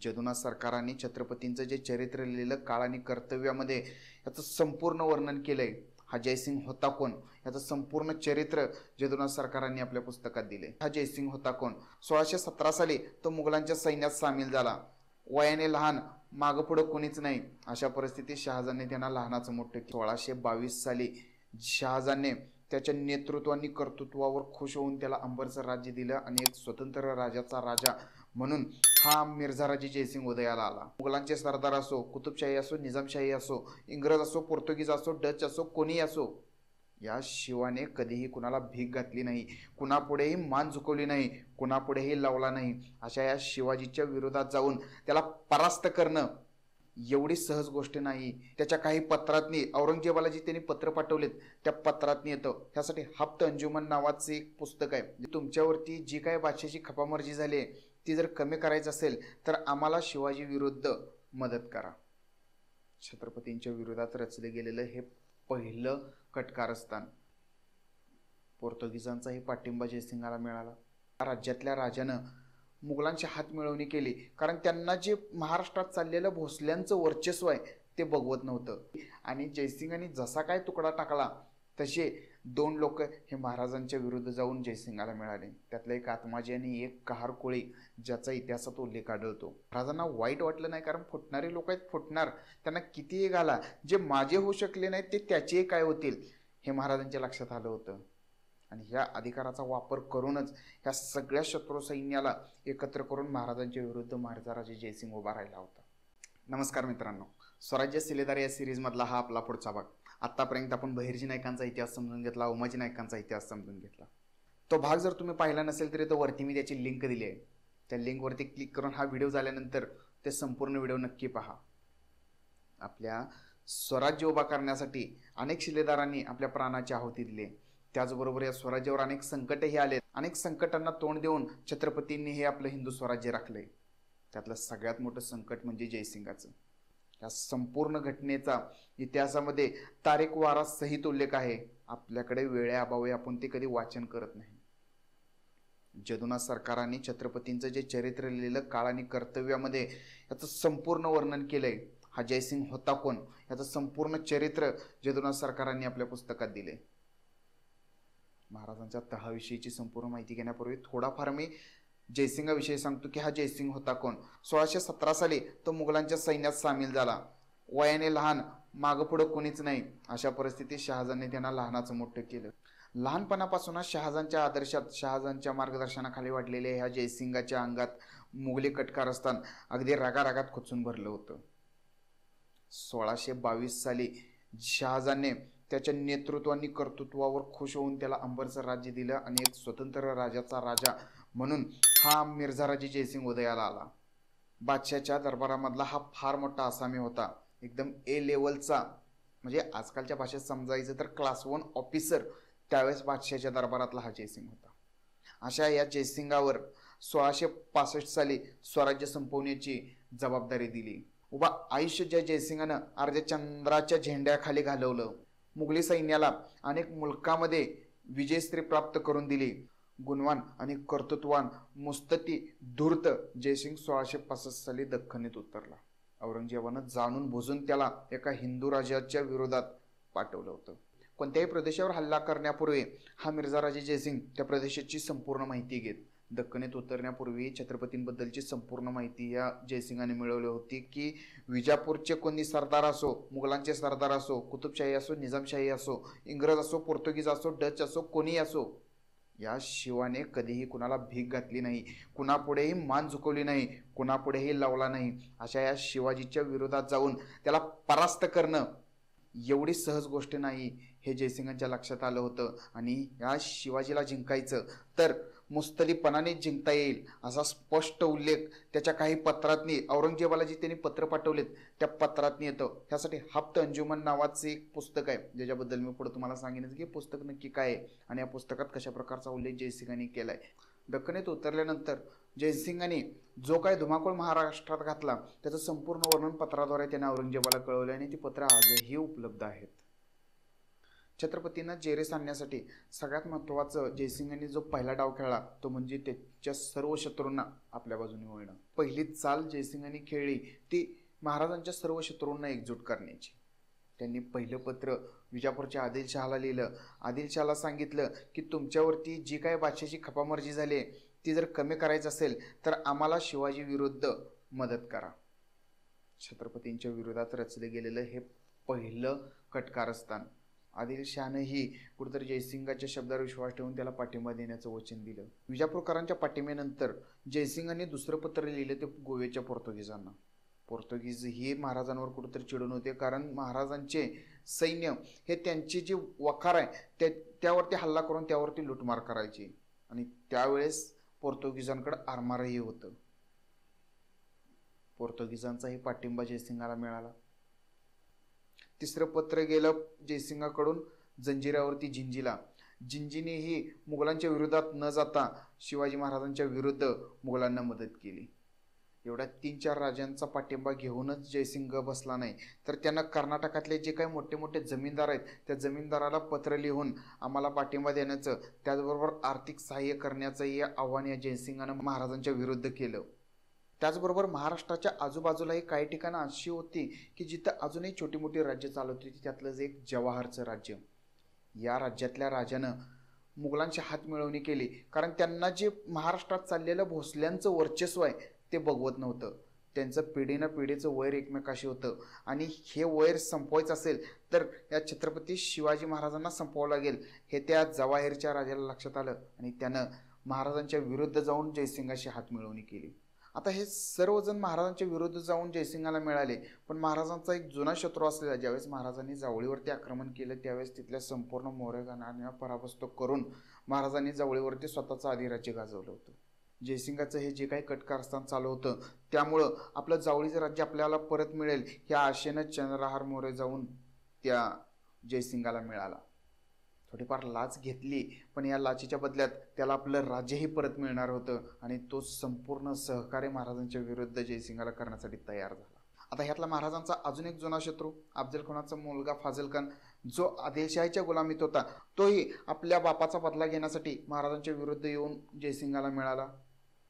जदुनाथ सरकारांनी छत्रपतींचं जे चरित्र लिहिलं काळ आणि कर्तव्यामध्ये याचं संपूर्ण वर्णन केलंय। हा जयसिंग होता कोण याचं संपूर्ण चरित्र जदुनाथ सरकारांनी आपल्या पुस्तकात दिले। हा जयसिंग होता कोण? 1617 साली तो मुघलांच्या सैन्यात सामील झाला। वयाने लहान, मागं पुढं कोणीच नाही, अशा परिस्थितीत शहाजाने त्यांना लहानाचं मोठं केलं। 1622 साली शहाजाने त्याच्या नेतृत्व आणि कर्तृत्वावर खुश होऊन त्याला अंबरचं राज्य दिलं आणि एक स्वतंत्र राजाचा राजा म्हणून हा मिर्झाराजे जयसिंग उदयाला आला। मुघलांचे सरदार असो, कुतुबशाही असो, निजामशाही असो, इंग्रज असो, पोर्तुगीज असो, डच असो, कोणी असो, या शिवाने कधीही कुणाला भीक घातली नाही, कुणापुढेही मान झुकवली नाही, कुणापुढेही लावला नाही। अशा या शिवाजीच्या विरोधात जाऊन त्याला परास्त करणं एवढी सहज गोष्ट नाही। त्याच्या काही पत्रातनी औरंगजेबाला जी त्यांनी पत्र पाठवलेत त्या पत्रातनी येतं। त्यासाठी हफ्त अंजुमन नावाचं एक पुस्तक आहे। तुमच्यावरती जी काय बादशाची खपामर्जी झाली ती जर कमी करायची असेल तर आम्हाला शिवाजी विरुद्ध मदत करा। छत्रपतींच्या विरोधात रचले गेलेलं हे पहिलं कटकारस्थान। पोर्तुगीजांचाही पाठिंबा जयसिंगाला मिळाला। राज्यातल्या राजानं मुघलांची हात मिळवणी केली, कारण त्यांना जे महाराष्ट्रात चाललेलं भोसल्यांचं वर्चस्व आहे ते बघवत नव्हतं। आणि जयसिंगाने जसा काय तुकडा टाकला तसे दोन लोक हे महाराजांच्या विरुद्ध जाऊन जयसिंगाला मिळाले। त्यातलं एक आत्माजी आणि एक कहार कोळी, ज्याचा इतिहासात उल्लेख आढळतो। महाराजांना वाईट वाटलं नाही, कारण फुटणारे लोक आहेत, फुटणार, त्यांना कितीही घाला, जे माझे होऊ शकले नाहीत ते त्याचेही काय होतील हे महाराजांच्या लक्षात आलं होतं। आणि ह्या अधिकाराचा वापर करूनच ह्या सगळ्या शत्रू सैन्याला एकत्र करून महाराजांच्या विरुद्ध मिर्झाराजे जयसिंग उभा राहिला होता। नमस्कार मित्रांनो, स्वराज्य शिलेदार या सिरीजमधला हा आपला पुढचा भाग। आत्तापर्यंत आपण बहिर्जी नायकांचा इतिहास समजून घेतला, उमाजी नायकांचा इतिहास समजून घेतला। तो भाग जर तुम्ही पाहिला नसेल तरी तो वरती मी त्याची लिंक दिली आहे, त्या लिंकवरती क्लिक करून हा व्हिडिओ झाल्यानंतर ते संपूर्ण व्हिडिओ नक्की पहा। आपल्या स्वराज्य उभा करण्यासाठी अनेक शिलेदारांनी आपल्या प्राणाची आहुती दिली। त्याचबरोबर या स्वराज्यावर अनेक संकटही आले। अनेक संकटांना तोंड देऊन छत्रपतींनी हे आपलं हिंदू स्वराज्य राखले। त्यातलं सगळ्यात मोठं संकट म्हणजे जयसिंगाचं। या संपूर्ण घटनेचा इतिहासामध्ये तारीख वारा सहित उल्लेख आहे। आपल्याकडे वेळेअभावी आपण ते कधी वाचन करत नाही। जदुनाथ सरकारांनी छत्रपतींचं जे चरित्र लिहिलं काळ आणि कर्तव्यामध्ये याचं संपूर्ण वर्णन केलंय। हा जयसिंग होता कोण याचं संपूर्ण चरित्र जदुनाथ सरकारांनी आपल्या पुस्तकात दिले। महाराजांच्या तहाविषयीची संपूर्ण माहिती घेण्यापूर्वी थोडाफार मी जयसिंगाविषयी सांगतो की हा जयसिंग होता कोण। 1617 साली तो मुघलांच्या सैन्यात सामील झाला। वयाने लहान, मागं पुढं कोणीच नाही, अशा परिस्थितीत शहाजाने त्यांना लहानाचं मोठं केलं। लहानपणापासूनच शहाजांच्या आदर्शात, शहाजांच्या मार्गदर्शनाखाली वाढलेल्या ह्या जयसिंगाच्या अंगात मुघली कटकारस्थान अगदी रागारागात खुचून भरलं होतं। 1622 साली शहाजाने त्याच्या नेतृत्व आणि कर्तृत्वावर खुश होऊन त्याला अंबरचं राज्य दिलं आणि एक स्वतंत्र राजाचा राजा म्हणून हा मिर्झाराजे जयसिंग उदयाला आला। बादशाच्या दरबारामधला हा फार मोठा आसामी होता, एकदम ए लेवलचा, म्हणजे आजकालच्या भाषेत समजायचं तर क्लास 1 ऑफिसर। त्यावेळेस बादशाच्या दरबारातला हा जयसिंग होता। अशा या जयसिंगावर 1665 साली स्वराज्य संपवण्याची जबाबदारी दिली। उभा आयुष्य ज्या जयसिंगानं अर्ध्या चंद्राच्या झेंड्याखाली घालवलं, मुघली सैन्याला अनेक मुलकामध्ये विजयश्री प्राप्त करून दिली। गुणवान आणि कर्तृत्वान मुस्तती धूर्त जयसिंग 1665 साली दख्खनीत उतरला। औरंगजेबानं जाणून बुजून त्याला एका हिंदू राजाच्या विरोधात पाठवलं होतं। कोणत्याही प्रदेशावर हल्ला करण्यापूर्वी हा मिर्झाराजे जयसिंग त्या प्रदेशाची संपूर्ण माहिती घेत। दख्खनीत उतरण्यापूर्वी छत्रपतींबद्दलची संपूर्ण माहिती या जयसिंगाने मिळवली होती की विजापूरचे कोणी सरदार असो, मुघलांचे सरदार असो, कुतुबशाही असो, निजामशाही असो, इंग्रज असो, पोर्तुगीज असो, डच असो, कोणी असो, या शिवाने कधीही कुणाला भीक घातली नाही, कुणापुढेही मान झुकवली नाही, कुणापुढेही लावला नाही। अशा या शिवाजीच्या विरोधात जाऊन त्याला परास्त करणं एवढी सहज गोष्ट नाही हे जयसिंगांच्या लक्षात आलं होतं। आणि या शिवाजीला जिंकायचं तर मुस्तलीपणाने जिंकता येईल असा स्पष्ट उल्लेख त्याच्या काही पत्रातनी, औरंगजेबाला जी त्यांनी पत्र पाठवलेत त्या पत्रातनी येतं। त्यासाठी हफ्त अंजुमन नावाचं एक पुस्तक आहे, ज्याच्याबद्दल मी पुढे तुम्हाला सांगेनच की पुस्तक नक्की काय आहे आणि या पुस्तकात कशा प्रकारचा उल्लेख जयसिंगांनी केलाय। दख्खनीत उतरल्यानंतर जयसिंगांनी जो काय धुमाकूळ महाराष्ट्रात घातला त्याचं संपूर्ण वर्णन पत्राद्वारे त्याने औरंगजेबाला कळवलं आणि ती पत्र आजही उपलब्ध आहेत। छत्रपतींना जेरीस आणण्यासाठी सगळ्यात महत्त्वाचं जयसिंगांनी जो पहिला डाव खेळला तो म्हणजे त्याच्या सर्व शत्रूंना आपल्या बाजूने वळणं. पहिली चाल जयसिंगांनी खेळली ती महाराजांच्या सर्व शत्रूंना एकजूट करण्याची. त्यांनी पहिलं पत्र विजापूरच्या आदिलशहाला लिहिलं. आदिलशहाला सांगितलं की तुमच्यावरती जी काय बादशाची खपामर्जी झाली ती जर कमी करायची असेल तर आम्हाला शिवाजी विरुद्ध मदत करा. छत्रपतींच्या विरोधात रचले गेलेलं हे पहिलं कटकारस्थान. आदिलशहानंही कुठेतरी जयसिंगाच्या शब्दावर विश्वास ठेवून त्याला पाठिंबा देण्याचं वचन दिलं. विजापूरकरांच्या पाठिंब्यानंतर जयसिंगांनी दुसरं पत्र लिहिलं ते गोव्याच्या पोर्तुगीजांना. पोर्तुगीज ही महाराजांवर कुठेतरी चिडून होते, कारण महाराजांचे सैन्य हे त्यांचे जे वखार आहे त्यावरती हल्ला करून त्यावरती लुटमार करायची आणि त्यावेळेस पोर्तुगीजांकडे आरमारही होतं. पोर्तुगीजांचाही पाठिंबा जयसिंगाला मिळाला. तिसरं पत्र गेलं जयसिंगाकडून जंजिऱ्यावरती झिंजीला. झिंजीनेही मुघलांच्या विरोधात न जाता शिवाजी महाराजांच्या विरुद्ध मुघलांना मदत केली. एवढ्या 3-4 राजांचा पाठिंबा घेऊनच जयसिंग बसला नाही, तर त्यांना कर्नाटकातले जे काही मोठे मोठे जमीनदार आहेत त्या जमीनदाराला पत्र लिहून आम्हाला पाठिंबा देण्याचं, त्याचबरोबर आर्थिक सहाय्य करण्याचंही आव्हान या जयसिंगानं महाराजांच्या विरुद्ध केलं. त्याचबरोबर महाराष्ट्राच्या आजूबाजूलाही काही ठिकाणं अशी होती की जिथं अजूनही छोटी मोठी राज्य चालत होती. त्यातलंच एक जवाहरचं राज्य. या राज्यातल्या राजानं मुघलांची हात मिळवणी केली, कारण त्यांना जे महाराष्ट्रात चाललेलं भोसल्यांचं वर्चस्व आहे ते बघवत नव्हतं. त्यांचं पिढीनं पिढीचं वैर एकमेकाशी होतं आणि हे वैर संपवायचं असेल तर या छत्रपती शिवाजी महाराजांना संपवावं लागेल हे त्या जवाहीरच्या राजाला लक्षात आलं आणि त्यानं महाराजांच्या विरुद्ध जाऊन जयसिंगाशी हात मिळवणी केली. आता हे सर्वजण महाराजांच्या विरुद्ध जाऊन जयसिंगाला मिळाले, पण महाराजांचा एक जुना शत्रू असलेला ज्यावेळेस महाराजांनी जावळीवरती आक्रमण केलं त्यावेळेस तिथल्या संपूर्ण मौर्य घराण्याला पराभूत करून महाराजांनी जावळीवरती स्वतःचं अधिराज्य गाजवलं होतं. जयसिंगाचं हे जे काही कटकारस्थान चालू होतं त्यामुळं आपलं जावळीचं राज्य आपल्याला परत मिळेल ह्या आशेनं चंद्रहार मोरे जाऊन त्या जयसिंगाला मिळाला. थोडीफार लाच घेतली, पण या लाचेच्या बदल्यात त्याला आपलं राज्यही परत मिळणार होतं आणि तो संपूर्ण सहकार्य महाराजांच्या विरुद्ध जयसिंगाला करण्यासाठी तयार झाला. आता ह्यातला महाराजांचा अजून एक जुना शत्रू अफजलखानाचा मुलगा फाझलखान, जो आदिलशाहीच्या गुलामीत होता, तोही आपल्या बापाचा बदला घेण्यासाठी महाराजांच्या विरुद्ध येऊन जयसिंगाला मिळाला.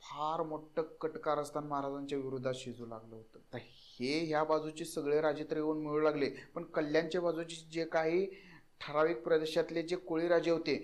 फार मोठं कटकारस्थान महाराजांच्या विरोधात शिजू लागलं होतं. तर हे ह्या बाजूचे सगळे राजे तर येऊन मिळू लागले, पण कल्याणच्या बाजूचे जे काही ठराविक प्रदेशातले जे कोळी राजे होते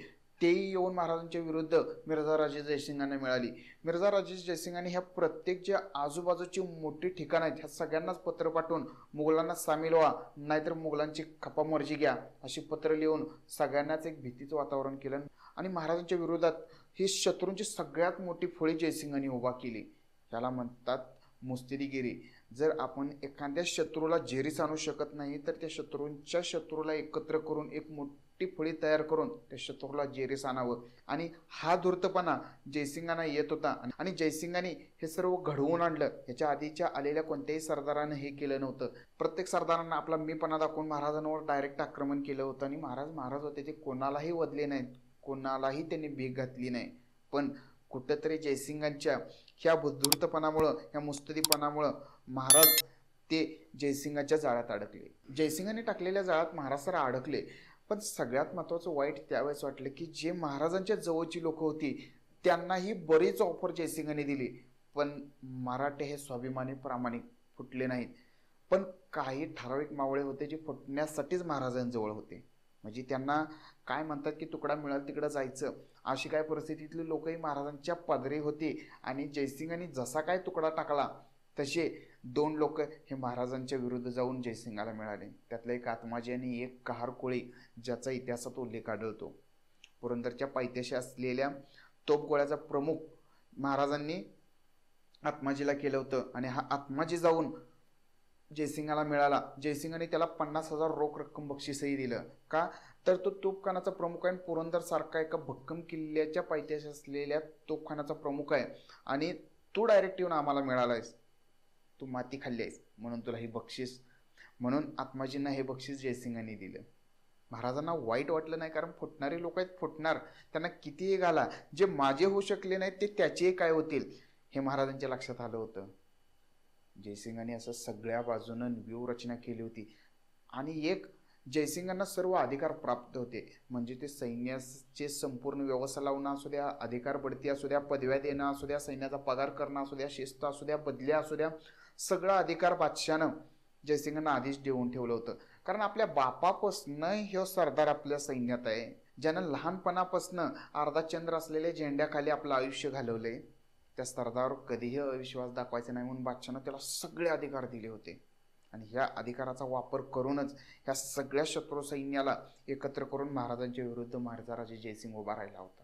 तेही येऊन महाराजांच्या विरुद्ध मिर्झाराजे जयसिंगांना मिळाली. मिर्झाराजे जयसिंगांनी ह्या प्रत्येक जे आजूबाजूची मोठी ठिकाणं आहेत ह्या सगळ्यांनाच पत्र पाठवून मुघलांना सामील व्हा नाहीतर मुघलांची खपामर्जी घ्या अशी पत्र लिहून सगळ्यांनाच एक भीतीचं वातावरण केलं आणि महाराजांच्या विरोधात ही शत्रूंची सगळ्यात मोठी फळी जयसिंगांनी उभा केली. त्याला म्हणतात मुस्तिदीगिरी. जर आपण एखाद्या शत्रूला जेरीस आणू शकत नाही तर त्या शत्रूंच्या शत्रूला एकत्र करून एक मोठी फळी तयार करून त्या शत्रूला जेरीस आणावं आणि हा धूर्तपणा जयसिंगांना येत होता आणि जयसिंगांनी हे सर्व घडवून आणलं. ह्याच्या आधीच्या आलेल्या कोणत्याही सरदारानं हे केलं नव्हतं. प्रत्येक सरदारांना आपला मीपणा दाखवून महाराजांवर डायरेक्ट आक्रमण केलं होतं आणि महाराज होते ते कोणालाही वदले नाहीत, कोणालाही त्यांनी भीक घातली नाही. पण कुठंतरी जयसिंगांच्या ह्या धूर्तपणामुळं ह्या मुस्तदीपणामुळं महाराज ते जयसिंगाच्या जाळ्यात अडकले. जयसिंगाने टाकलेल्या जाळ्यात महाराज तर अडकले, पण सगळ्यात महत्त्वाचं वाईट त्यावेळेस वाटलं की जे महाराजांच्या जवळची लोक होती त्यांनाही बरीच ऑफर जयसिंगाने दिली, पण मराठे हे स्वाभिमानी प्रामाणिक फुटले नाहीत. पण काही ठराविक मावळे होते जे फुटण्यासाठीच महाराजांजवळ होते. म्हणजे त्यांना काय म्हणतात की तुकडा मिळाल तिकडं जायचं अशी काय परिस्थितीतली लोकही महाराजांच्या पदरी होती आणि जयसिंगांनी जसा काय तुकडा टाकला तसे 2 लोक हे महाराजांच्या विरुद्ध जाऊन जयसिंगाला मिळाले. त्यातलं एक आत्माजी आणि एक कहार कोळी ज्याचा इतिहासात उल्लेख आढळतो. पुरंदरच्या पायथ्याशी असलेल्या तोफगोळ्याचा प्रमुख महाराजांनी आत्माजीला केलं होतं आणि हा आत्माजी जाऊन जयसिंगाला मिळाला. जयसिंगाने त्याला 50,000 रोख रक्कम बक्षीसही दिलं. का तर तो तोफखानाचा प्रमुख आहे, पुरंदर सारखा एका भक्कम किल्ल्याच्या पायथ्याशी असलेल्या तोफखानाचा प्रमुख आहे आणि तू डायरेक्ट येऊन आम्हाला मिळालायस, तू माती खाल्ली आहेस म्हणून तुला हे बक्षीस. म्हणून आत्माजींना हे बक्षीस जयसिंगांनी दिलं. महाराजांना वाईट वाटलं नाही, कारण फुटणारे लोक आहेत, फुटणार, त्यांना कितीही घाला, जे माझे होऊ शकले नाहीत ते त्याचेही काय होतील हे महाराजांच्या लक्षात आलं होतं. जयसिंगाने असं सगळ्या बाजूनं व्यूहरचना केली होती आणि एक जयसिंगांना सर्व अधिकार प्राप्त होते. म्हणजे ते सैन्याचे संपूर्ण व्यवस्था लावणं असू द्या, अधिकार बढती असू द्या, पदव्या देणं असू द्या, सैन्याचा पगार करणं असू द्या, शिस्त असू द्या, बदल्या असू द्या, सगळा अधिकार बादशानं जयसिंगांना आधीच देऊन ठेवलं होतं. कारण आपल्या बापापासनं ह्यो सरदार आपल्या सैन्यात आहे, ज्यानं लहानपणापासनं अर्धाचंद्र असलेल्या झेंड्याखाली आपलं आयुष्य घालवलंय. त्या सरदारावर कधीही अविश्वास दाखवायचा नाही म्हणून बादशानं त्याला सगळे अधिकार दिले होते. आणि ह्या अधिकाराचा वापर करूनच ह्या सगळ्या शत्रू सैन्याला एकत्र करून महाराजांच्या विरुद्ध महाराजा जयसिंग उभा राहिला होता.